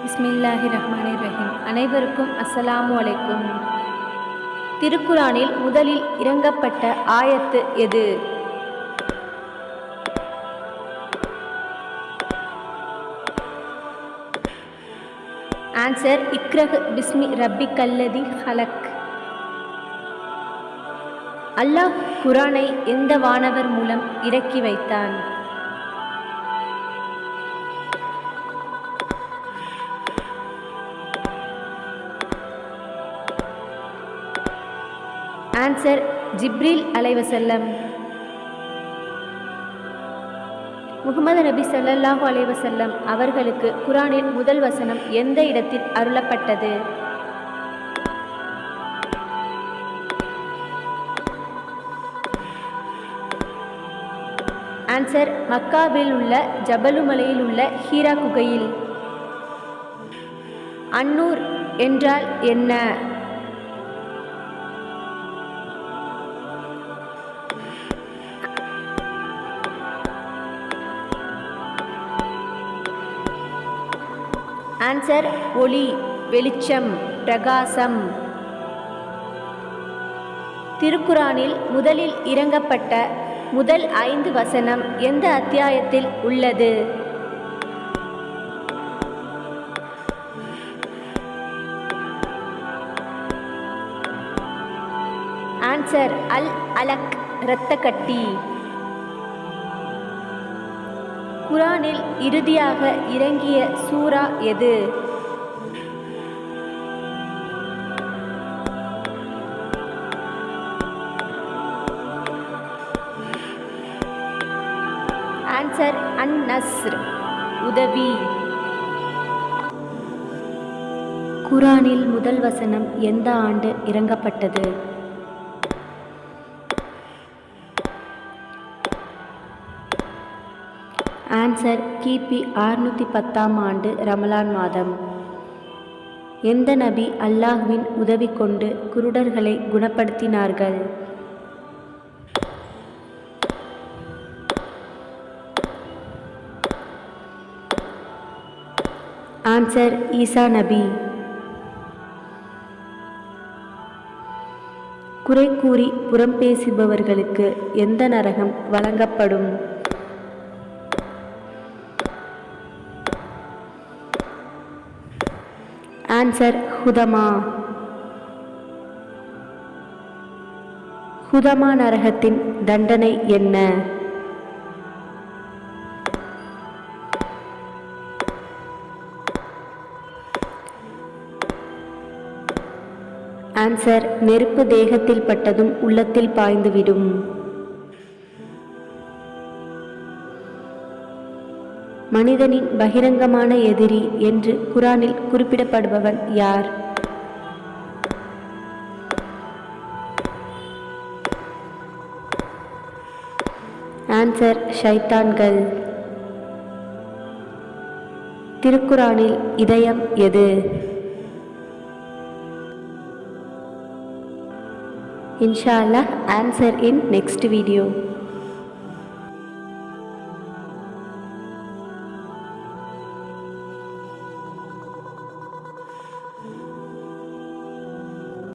பிஸ்மில்லாஹிர்ரஹ்மானிர்ரஹீம். அனைவருக்கும் அஸ்ஸலாமு அலைக்கும். திருக்குரானில் முதலில் இறங்கப்பட்ட ஆயத்து எது? ஆன்சர் இக்ரஹ் பிஸ்மி ரப்பிக்கல்லதி ஹலக். அல்லாஹ் குரானை எந்த வானவர் மூலம் இறக்கி வைத்தான்? ஆன்சர் ஜிப்ரீல் அலைவசல்லம். முகமது நபி ஸல்லல்லாஹு அலைஹி வஸல்லம் அவர்களுக்கு குரானின் முதல் வசனம் எந்த இடத்தில் அருளப்பட்டது? ஆன்சர் மக்காவில் உள்ள ஜபலுமலையில் உள்ள ஹீரா குகையில். அன்னூர் என்றால் என்ன? ஆன்சர் ஒளி, வெளிச்சம், பிரகாசம். திருக்குரானில் முதலில் இறங்கப்பட்ட முதல் 5 வசனம் எந்த அத்தியாயத்தில் உள்ளது? ஆன்சர் அல் அலக், இரத்தக்கட்டி. குரானில் இறுதியாக இறங்கிய சூரா எது? ஆன்சர் அன்-நஸ்ர், உதவி. குரானில் முதல் வசனம் எந்த ஆண்டு இறங்கப்பட்டது? ஆன்சர் கிபி 610 ஆண்டு ரமலான் மாதம். எந்த நபி அல்லாஹ்வின் உதவி கொண்டு குருடர்களை குணப்படுத்தினார்கள்? ஆன்சர் ஈசா நபி. குறை கூறி புறம் பேசுபவர்களுக்கு எந்த நரகம் வழங்கப்படும்? ஆன்சர் ஹுதமா. ஹுதமா நரகத்தின் தண்டனை என்ன? ஆன்சர் நெருப்பு தேகத்தில் பட்டதும் உள்ளத்தில் பாய்ந்துவிடும். மனிதனின் பகிரங்கமான எதிரி என்று குரானில் குறிப்பிடப்படுபவன் யார்? ஆன்சர் ஷைத்தான்கள். திருக்குரானில் இதயம் எது? இன்ஷா அல்லாஹ் ஆன்சர் இன் நெக்ஸ்ட் வீடியோ.